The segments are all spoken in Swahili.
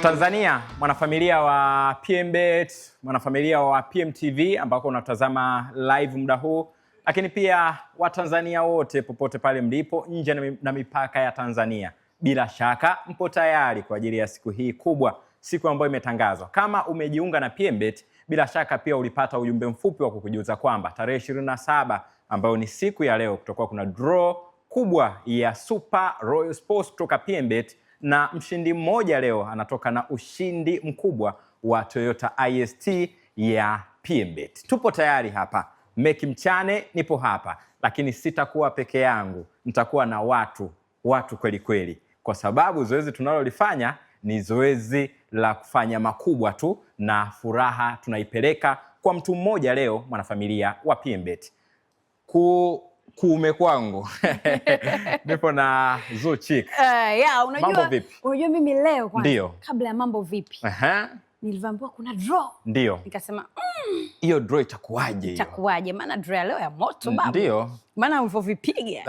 Tanzania, mwanafamilia wa PMBet, mwanafamilia wa PMTV ambako unatazama live muda huu, lakini pia Watanzania wote popote pale mlipo nje na mipaka ya Tanzania. Bila shaka mpo tayari kwa ajili ya siku hii kubwa, siku ambayo imetangazwa. Kama umejiunga na PMBet, bila shaka pia ulipata ujumbe mfupi wa kukujuza kwamba tarehe 27 ambayo ni siku ya leo kutakuwa kuna draw kubwa ya Super Royal Sports kutoka PMBet, na mshindi mmoja leo anatoka na ushindi mkubwa wa Toyota IST ya PMBet. Tupo tayari hapa. Meki Mchane nipo hapa, lakini sitakuwa peke yangu. Nitakuwa na watu kweli kweli. Kwa sababu zoezi tunalolifanya ni zoezi la kufanya makubwa tu, na furaha tunaipeleka kwa mtu mmoja leo, mwanafamilia wa PMBet. Kuume kwangu nipo na Zuchik. Unajua mimi leo kwanza, kabla ya mambo vipi, nilivyoambiwa kuna draw, ndio nikasema hiyo draw itakuwaje? Itakuwaje? Maana draw leo ya moto babu. Ndio maana ulivyovipiga.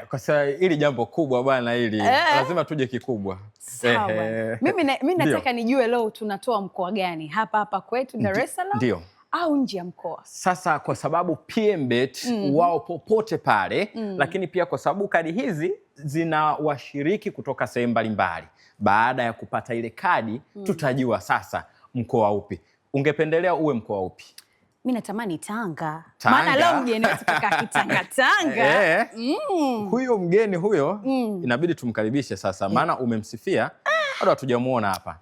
Kwa sababu hili jambo kubwa bwana, hili lazima tuje kikubwa. Sawa. Mimi nataka nijue leo tunatoa mkoa gani? Hapa kwetu Dar es Salaam? Ndio. Au nje ya mkoa? Sasa kwa sababu PMBet wao popote pale, lakini pia kwa sababu kadi hizi zina washiriki kutoka sehemu mbalimbali, baada ya kupata ile kadi tutajua sasa mkoa upi. Ungependelea uwe mkoa upi? Mimi natamani Tanga. Maana leo mgeni kutoka Tanga. Huyo mgeni huyo inabidi tumkaribishe sasa, maana umemsifia bado hatujamuona hapa.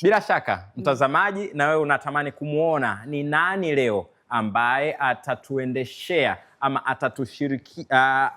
Bila shaka mtazamaji, na wewe unatamani kumuona ni nani leo ambaye atatuendeshea ama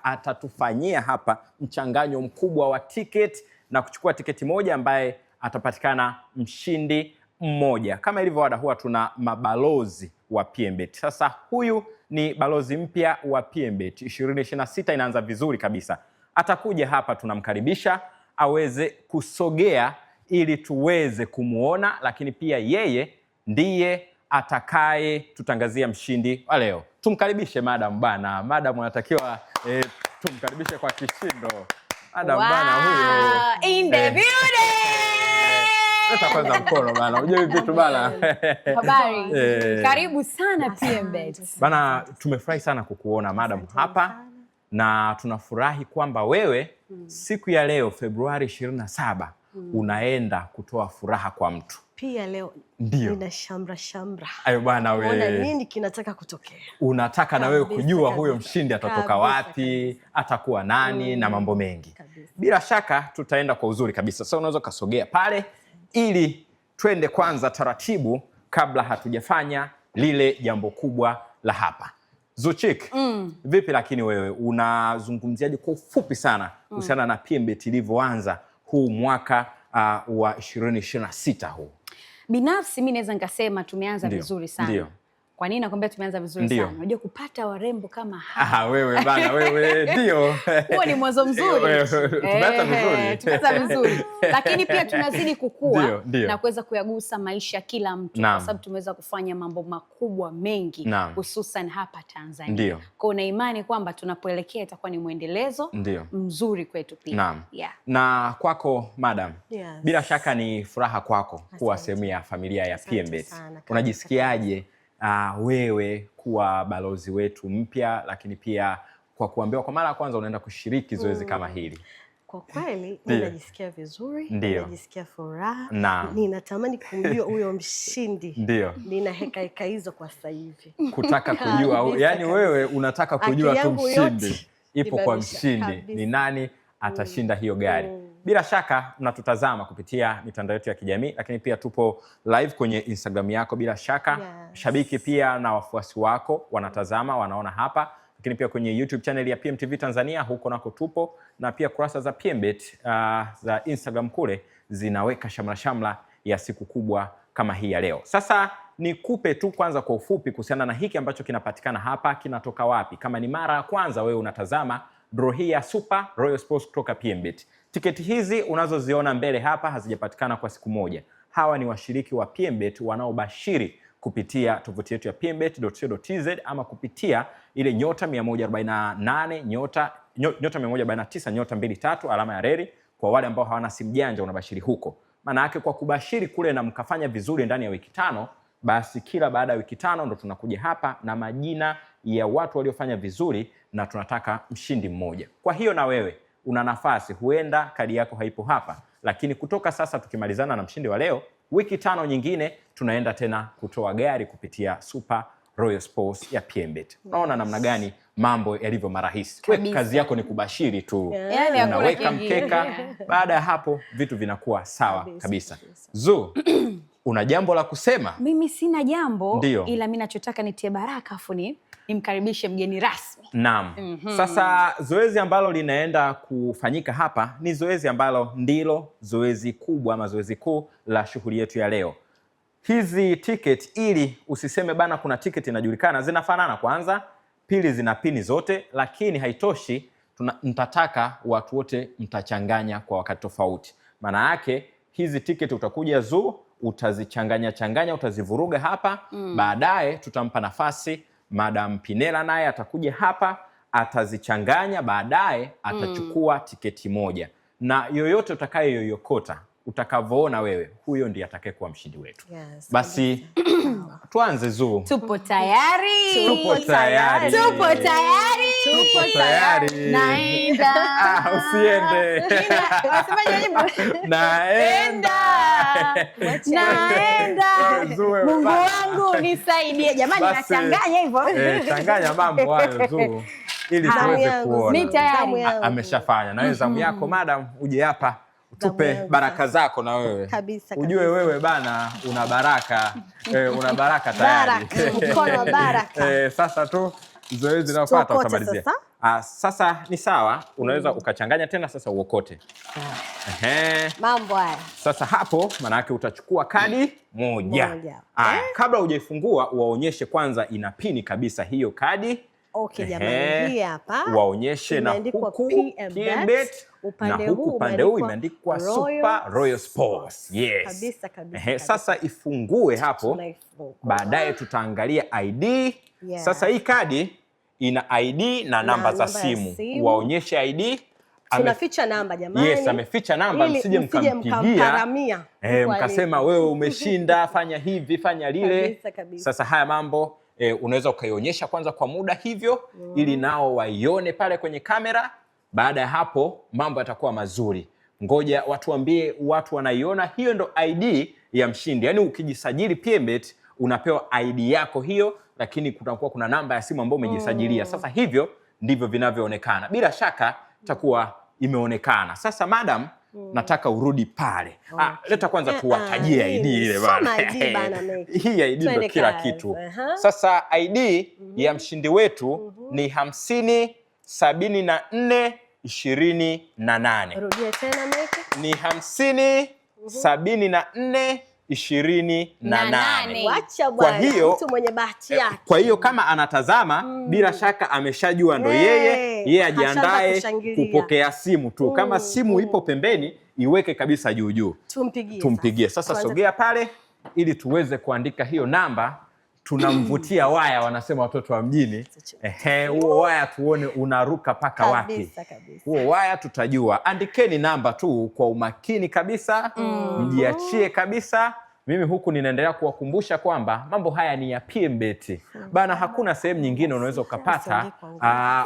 atatufanyia hapa mchanganyo mkubwa wa tiketi na kuchukua tiketi moja, ambaye atapatikana mshindi mmoja. Kama ilivyo ada, huwa tuna mabalozi wa PMBet. Sasa huyu ni balozi mpya wa PMBet 2026, inaanza vizuri kabisa. Atakuja hapa, tunamkaribisha aweze kusogea ili tuweze kumuona, lakini pia yeye ndiye atakaye tutangazia mshindi wa leo. Tumkaribishe madam bana. Madam anatakiwa tumkaribishe kwa kishindo. Madam bana huyo. In the building. Leta kwanza mkono bana. Unajua hivi vitu bana. Habari. Karibu sana PMBet. Bana, tumefurahi sana kukuona madam hapa. Na tunafurahi kwamba wewe siku ya leo Februari 27 unaenda kutoa furaha kwa mtu. Pia leo nina shamra. Ayo bana wewe. Unaona nini kinataka kutokea? Unataka na wewe kujua huyo mshindi atatoka wapi, atakuwa nani na mambo mengi. Bila shaka tutaenda kwa uzuri kabisa. Sasa unaweza kasogea pale ili twende kwanza taratibu kabla hatujafanya lile jambo kubwa la hapa. Zuchik, vipi lakini wewe unazungumziaje kwa ufupi sana kuhusiana na PMBet ilivyoanza huu mwaka wa 2026 huu? Binafsi mimi naweza nikasema tumeanza vizuri sana. Ndio. Kwa nini nakwambia tumeanza vizuri sana? Unajua kupata warembo kama hawa. Wewe bana wewe ndio. Huo ni mwanzo mzuri. Tumeanza vizuri. Lakini pia tunazidi kukua na kuweza kuyagusa maisha kila mtu, kwa sababu tumeweza kufanya mambo makubwa mengi hususan hapa Tanzania. Kwa una imani kwamba tunapoelekea itakuwa ni muendelezo mzuri kwetu pia. Na kwako madam, bila shaka ni furaha kwako kuwa sehemu ya familia ya PMBet. Unajisikiaje wewe kuwa balozi wetu mpya, lakini pia kwa kuambiwa kwa mara ya kwanza unaenda kushiriki zoezi kama hili? Kwa kweli ninajisikia vizuri, ninajisikia furaha, ninatamani kumjua huyo mshindi. Nina heka hizo kwa sasa hivi. Kutaka kujua, yani wewe unataka kujua tu mshindi ipo kwa mshindi ni nani atashinda hiyo gari. Bila shaka mnatutazama kupitia mitandao yetu ya kijamii, lakini pia tupo live kwenye Instagram yako. Bila shaka shabiki pia na wafuasi wako wanatazama, wanaona hapa, lakini pia kwenye YouTube channel ya PMTV Tanzania, huko nako tupo, na pia kurasa za PMBet za Instagram kule zinaweka shamla ya siku kubwa kama hii ya leo. Sasa nikupe tu kwanza kwa ufupi kuhusiana na hiki ambacho kinapatikana hapa, kinatoka wapi. Kama ni mara ya kwanza wewe unatazama draw hii ya Super Royal Sports kutoka PMBet, tiketi hizi unazoziona mbele hapa hazijapatikana kwa siku moja. Hawa ni washiriki wa PMBet wanaobashiri kupitia tovuti yetu ya pmbet.co.tz ama kupitia ile nyota 148 nyota 149 nyota 23 alama ya reli. Kwa wale ambao hawana simu janja unabashiri huko. Maana yake kwa kubashiri kule na mkafanya vizuri ndani ya wiki 5, basi kila baada ya wiki 5 ndo tunakuja hapa na majina ya watu waliofanya vizuri na tunataka mshindi mmoja. Kwa hiyo na wewe una nafasi, huenda kadi yako haipo hapa, lakini kutoka sasa tukimalizana na mshindi wa leo, wiki 5 nyingine tunaenda tena kutoa gari kupitia Super Royal Sports ya PMbet. Unaona namna gani mambo yalivyo marahisi. Wewe kazi yako ni kubashiri tu. Unaweka mkeka, baada ya hapo vitu vinakuwa sawa kabisa. Zu, una jambo la kusema? Mimi sina jambo, ila mimi nachotaka nitie baraka afu nimkaribishe mgeni rasmi. Naam. Sasa zoezi ambalo linaenda kufanyika hapa ni zoezi ambalo ndilo zoezi kubwa ama zoezi kuu la shughuli yetu ya leo. Hizi ticket, ili usiseme bana kuna ticket inajulikana, zinafanana kwanza, pili zina pini zote, lakini haitoshi, nitataka watu wote mtachanganya kwa wakati tofauti. Maana yake hizi ticket utakuja Zoo, utazichanganya, utazivuruga hapa. Baadaye tutampa nafasi Madam Pinela, naye atakuja hapa, atazichanganya, baadaye atachukua tiketi moja. Na yoyote utakayoyokota, utakavoona wewe, huyo ndiye atakayekuwa mshindi wetu. Yes, basi tuanze Zoo. Tupo tayari. Tupo tayari. Tupo tayari. Tupo tayari. Naenda. Usiende. Unasemaje nyimbo? Naenda. Naenda. Mungu wangu nisaidie. Jamani nachanganya hivyo. Changanya mambo hayo Zoo ili tuweze kuona. Mimi tayari. Ameshafanya. Na wewe zamu yako madam, uje hapa tupe baraka zako na wewe. Kabisa. Ujue wewe bana una baraka. Una baraka tayari. Mkono wa baraka. Sasa tu zoezi linalofuata utamalizia. Sasa ni sawa, unaweza ukachanganya tena sasa uokote. Mambo haya. Sasa hapo maana yake utachukua kadi moja. Kabla hujaifungua waonyeshe kwanza ina pini kabisa hiyo kadi. Okay jamani, hii hapa. Waonyeshe na huku PMbet, na huku upande huu imeandikwa Super Royal Sports. Yes. Kabisa. Sasa ifungue hapo. Baadaye tutaangalia ID. Sasa hii kadi ina ID na namba za simu. Waonyeshe ID. Tunaficha namba jamani. Yes, ameficha namba, msije mkampigia. Mkasema wewe umeshinda, fanya hivi, fanya lile. Kabisa. Sasa haya mambo unaweza ukaionyesha kwanza kwa muda hivyo ili nao waione pale kwenye kamera. Baada ya hapo mambo yatakuwa mazuri. Ngoja watuambie watu wanaiona. Hiyo ndo ID ya mshindi. Yaani ukijisajili PMbet unapewa ID yako hiyo, lakini kunakuwa kuna namba ya simu ambayo umejisajilia. Sasa hivyo ndivyo vinavyoonekana. Bila shaka itakuwa imeonekana. Sasa madam, nataka urudi pale. Leta kwanza tuwatajie ID ile bana. Hii ID ndio kila kitu. Sasa ID ya mshindi wetu ni 50 74 28. Rudia tena Mike. Ni 50 74 28. Wacha bwana, mtu mwenye bahati yake. Kwa hiyo kama anatazama bila shaka ameshajua ndo yeye ajiandae kupokea simu tu. Kama simu ipo pembeni iweke kabisa juu juu. Tumpigie. Sasa sogea pale ili tuweze kuandika hiyo namba. Tunamvutia waya, wanasema watoto wa mjini. Huo waya tuone unaruka paka wapi. Huo waya tutajua. Andikeni namba tu kwa umakini kabisa. Mjiachie kabisa. Mimi huku ninaendelea kuwakumbusha kwamba mambo haya ni ya PMbet. Bana, hakuna sehemu nyingine unaweza ukapata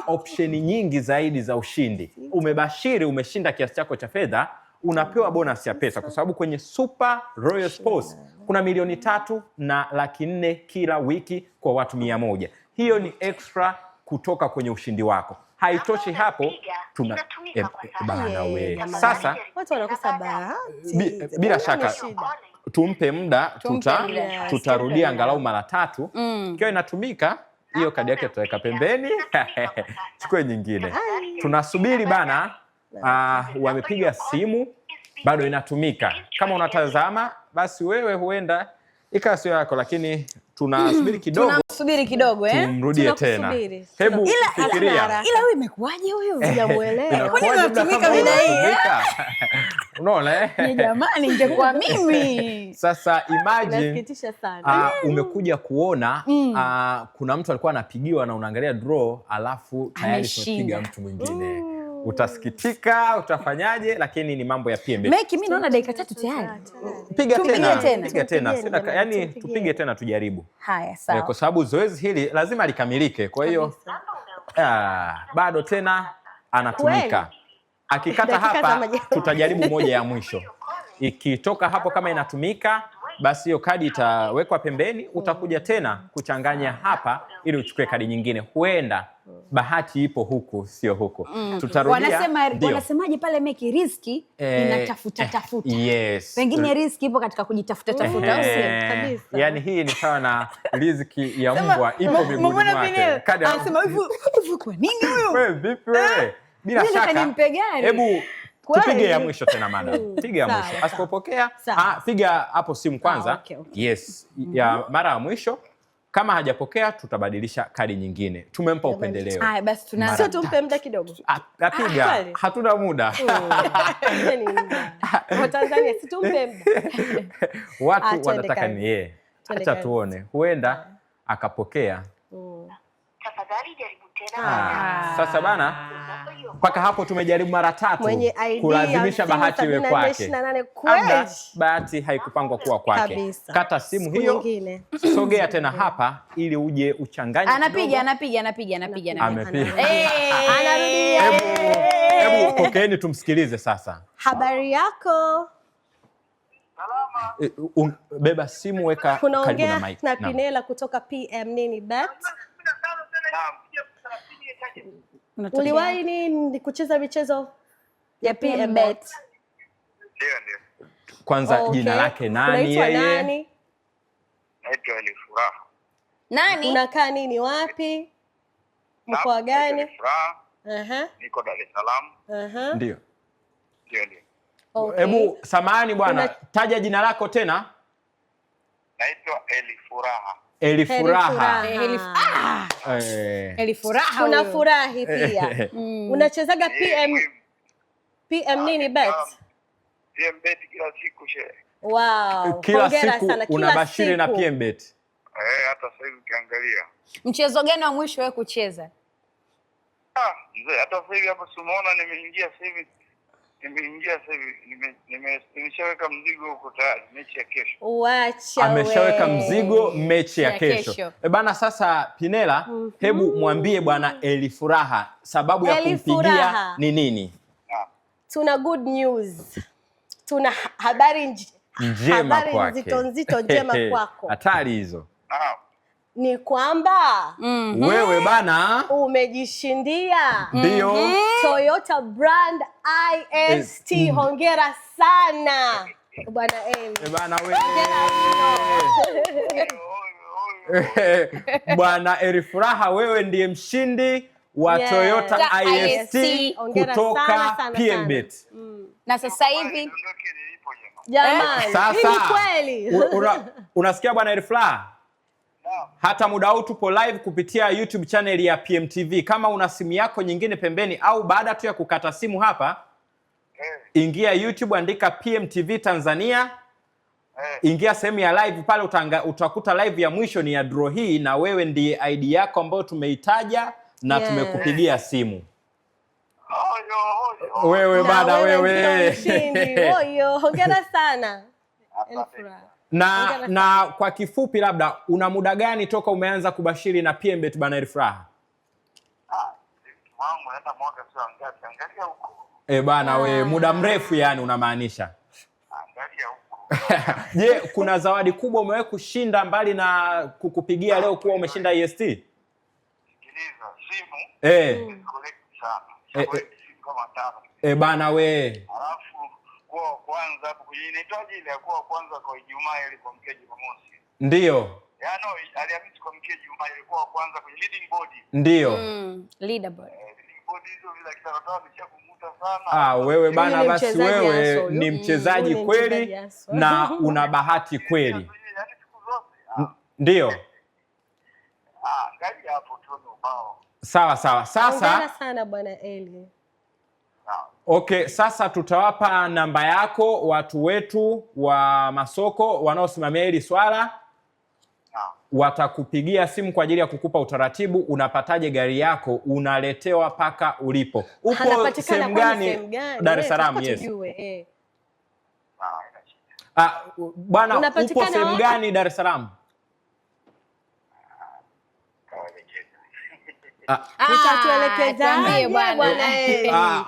option nyingi zaidi za ushindi. Umebashiri, umeshinda kiasi chako cha fedha, unapewa bonus ya pesa, kwa sababu kwenye Super Royal Sports kuna 3 na 400,000 kila wiki kwa watu 100. Hiyo ni extra kutoka kwenye ushindi wako. Haitoshi hapo, tuna bana we. Sasa watu wanakosa bahati. Bila shaka tumpe muda, tutarudia angalau mara 3. Ikiwa inatumika hiyo kadi yake tutaweka pembeni. Chukue nyingine. Tunasubiri bana. Wamepiga simu, bado inatumika. Kama unatazama basi wewe huenda ikawa sio yako, lakini tunasubiri kidogo. Tunasubiri kidogo Tumrudie tena. Hebu fikiria. Ila wewe imekuaje huyo? Sijamuelewa. Kwani unatumika bila hii? Unaona Ni jamani, ingekuwa mimi. Sasa imagine inasikitisha sana. Umekuja kuona kuna mtu alikuwa anapigiwa na unaangalia draw alafu tayari tumepiga mtu mwingine. Utasikitika, utafanyaje? Lakini ni mambo ya PMbet. Meki, mimi naona dakika 3 tayari. Piga tena. Yaani tupige tena tujaribu. Haya, sawa. Kwa sababu zoezi hili lazima likamilike. Kwa hiyo bado tena anatumika. Akikata hapa tutajaribu moja ya mwisho. Ikitoka hapo kama inatumika, basi hiyo kadi itawekwa pembeni, utakuja tena kuchanganya hapa ili uchukue kadi nyingine. Huenda bahati ipo huku sio huku. Tutarudia. Wanasemaje pale Meki, riski inatafuta. Yes. Pengine riski ipo katika kujitafuta au sio? Kabisa. Yaani hii ni sawa na riziki ya mbwa ipo miguuni mwake. Kadi anasema hivi kwa nini huyo? Wewe vipi wewe? Bila shaka. Hebu tupige ya mwisho tena madam. Piga ya mwisho. Asipopokea, piga hapo simu kwanza. Okay. Yes. Ya mara ya mwisho. Kama hajapokea tutabadilisha kadi nyingine. Tumempa upendeleo. Haya basi sio tumpe muda kidogo. Apiga. Hatuna muda. Kwa Tanzania si tumpe muda. Watu wanataka ni yeye. Acha tuone. Huenda akapokea. Tafadhali jaribu tena. Sasa bana, mpaka hapo tumejaribu mara 3 kulazimisha bahati iwe kwake. Bahati haikupangwa kuwa kwake. Kata simu hiyo, sogea tena hapa ili uje uchanganye. Anapiga. Amepiga. Anarudia. Hebu pokeeni tumsikilize sasa. Habari yako? Salama. Beba simu, weka karibu na mic. Na Pinela kutoka PM nini bet? Uliwahi ni kucheza michezo ya PM bet? Ndio. Kwanza jina lake nani yeye? Naitwa Elifuraha. Nani? Unakaa nini wapi? Mkoa gani? Niko Dar es Salaam. Ndio. Okay. Hebu samahani bwana, taja jina lako tena. Naitwa Elifuraha. Elifuraha. Unafurahi pia. Unachezaga PM nini bet? PM bet kila siku shehe. Wow. Kila siku unabashiri na PM bet. Hata sasa hivi ukiangalia. Mchezo gani wa mwisho wewe kucheza? Mzee, hata sasa hivi hapo simuona nimeingia sasa hivi. Nimeshaweka mzigo huko tayari mechi ya kesho. Wacha wewe. Ameshaweka mzigo mechi ya kesho. Bana sasa Pinela, hebu mwambie bwana Elifuraha sababu ya kumpigia ni nini? Tuna good news. Tuna habari njema kwake. Nzito njema kwako. Hatari hizo. Ni kwamba wewe bana umejishindia ndio Toyota brand IST. Hongera sana bwana Eli. Bana wewe. Bwana Elifuraha, wewe ndiye mshindi wa Toyota IST kutoka PMbet. Na sasa hivi jamani, ni kweli. Unasikia bwana Elifuraha? Hata muda huu tupo live kupitia YouTube channel ya PMTV. Kama una simu yako nyingine pembeni au baada tu ya kukata simu hapa, ingia YouTube, andika PMTV Tanzania. Ingia sehemu ya live pale, utakuta live ya mwisho ni ya draw hii, na wewe ndiye ID yako ambayo tumeitaja na tumekupigia simu. Wewe bana wewe. Hongera sana. Na kwa kifupi labda una muda gani toka umeanza kubashiri na PMbet bana Elifuraha? Wangu hata mwaka sio ngapi, angalia huko. Bana we, muda mrefu yani unamaanisha. Angalia huko. Je, kuna zawadi kubwa umewahi kushinda mbali na kukupigia leo kuwa umeshinda IST? Sikiliza, simu. Collect sana. Kama 5. Bana we. Alafu kwa kwanza hapo inaitwaje ile kwa kwanza kwa Ijumaa ile kwa mkia Jumamosi. Ndio. Alhamisi kwa mkia Ijumaa ilikuwa kwanza kwenye leading board. Ndio. Leaderboard. Leading board hizo bila kitatoa ameshakumbuta sana. Wewe bana basi wewe ni mchezaji kweli na una bahati kweli. Yaani siku zote. Ndio. Angalia hapo tu ubao. Sawa. Sasa hongera sana bwana Eli. Okay, sasa tutawapa namba yako watu wetu wa masoko wanaosimamia hili swala. Watakupigia simu kwa ajili ya kukupa utaratibu unapataje gari yako, unaletewa paka ulipo. Upo sehemu gani? Dar es Salaam, yes. Bwana, upo sehemu gani Dar es Salaam? Utatuelekeza bwana.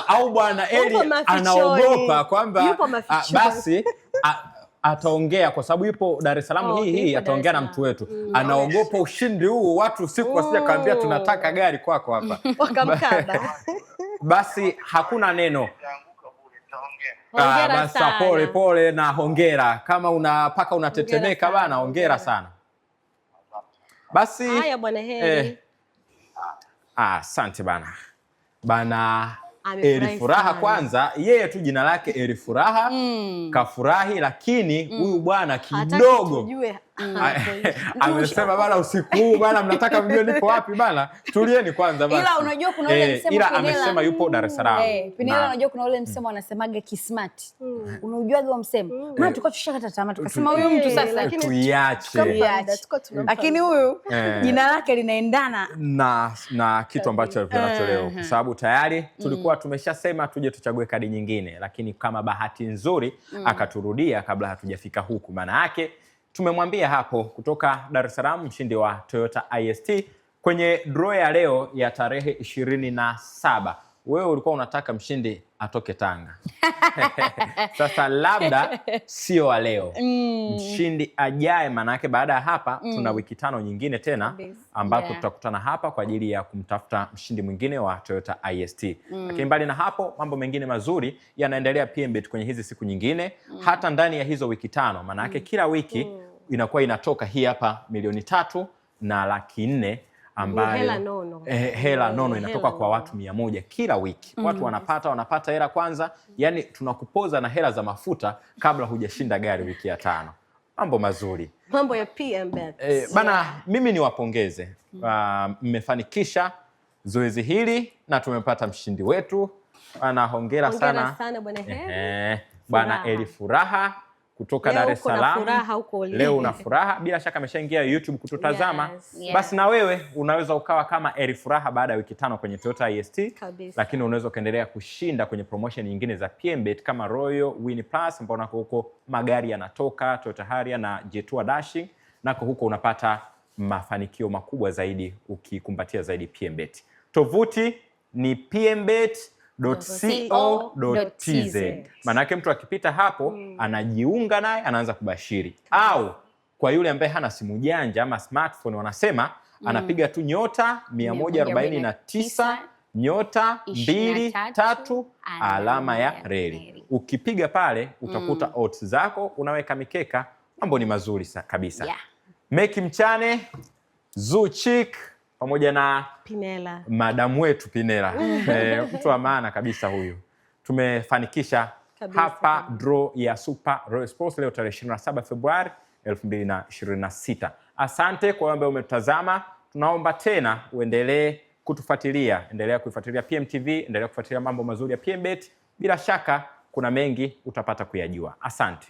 Au bwana Eli anaogopa kwamba basi ataongea kwa sababu yupo Dar es Salaam hii ataongea na mtu wetu. Anaogopa ushindi huu, watu usiku wasije kaambia tunataka gari kwako hapa. Wakamkaba. Basi hakuna neno. Basi pole na hongera. Kama unapaka unatetemeka bana, hongera sana. Basi haya bwana Heri. Asante bana Eri Furaha. Kwanza yeye tu jina lake Eri Furaha kafurahi, lakini huyu bwana kidogo amesema bana, usiku huu bana, mnataka mjue niko wapi bana? Tulieni kwanza basi. Ila unajua kuna ule msemo ila amesema yupo Dar es Salaam. Pinela, unajua kuna ule msemo anasemaga kismart. Unajuaga huo msemo? Maana tulikuwa tushakata tamaa tukasema huyu mtu sasa tuiache. Lakini huyu jina lake linaendana na kitu ambacho alikuwa leo, kwa sababu tayari tulikuwa tumeshasema tuje tuchague kadi nyingine, lakini kama bahati nzuri akaturudia kabla hatujafika huku. Maana yake tumemwambia hapo kutoka Dar es Salaam mshindi wa Toyota IST kwenye draw ya leo ya tarehe 27. Wewe ulikuwa unataka mshindi atoke Tanga. Sasa labda sio wa leo. Mshindi ajaye, maana yake baada ya hapa tuna wiki 5 nyingine tena ambapo tutakutana hapa kwa ajili ya kumtafuta mshindi mwingine wa Toyota IST. Lakini mbali na hapo, mambo mengine mazuri yanaendelea PMbet kwenye hizi siku nyingine, hata ndani ya hizo wiki 5. Maana yake kila wiki inakuwa inatoka hii hapa 3.4 million ambayo hela nono inatoka kwa watu 100 kila wiki. Watu wanapata hela kwanza, yani tunakupoza na hela za mafuta kabla hujashinda gari wiki ya 5. Mambo mazuri, mambo ya PMbet. Bana, mimi niwapongeze, mmefanikisha zoezi hili na tumepata mshindi wetu. Hongera sana bwana Heri. Bwana Eri Furaha kutoka Dar es Salaam. Leo una furaha, bila shaka ameshaingia YouTube kututazama. Basi na wewe unaweza ukawa kama Eri Furaha baada ya wiki 5 kwenye Toyota IST. Lakini unaweza kuendelea kushinda kwenye promotion nyingine za PMbet kama Royal Win Plus, ambao nako huko magari yanatoka Toyota Harrier na Jetua Dashing, nako huko unapata mafanikio makubwa zaidi ukikumbatia zaidi PMbet. Tovuti ni pmbet.co.tz. Manake mtu akipita hapo anajiunga naye, anaanza kubashiri. Au kwa yule ambaye hana simu janja ama smartphone, wanasema anapiga tu +149 *23 alama ya reli. Ukipiga pale utakuta odds zako, unaweka mikeka. Mambo ni mazuri kabisa. Meki Mchane, Zuchik pamoja na Pinela, madamu wetu Pinela. Mtu wa maana kabisa huyu. Tumefanikisha hapa draw ya Super Royal Sports leo tarehe 27 Februari 2026. Asante kwa wale umetazama. Tunaomba tena uendelee kutufuatilia, endelea kuifuatilia PMTV, endelea kufuatilia mambo mazuri ya PMbet. Bila shaka kuna mengi utapata kuyajua. Asante.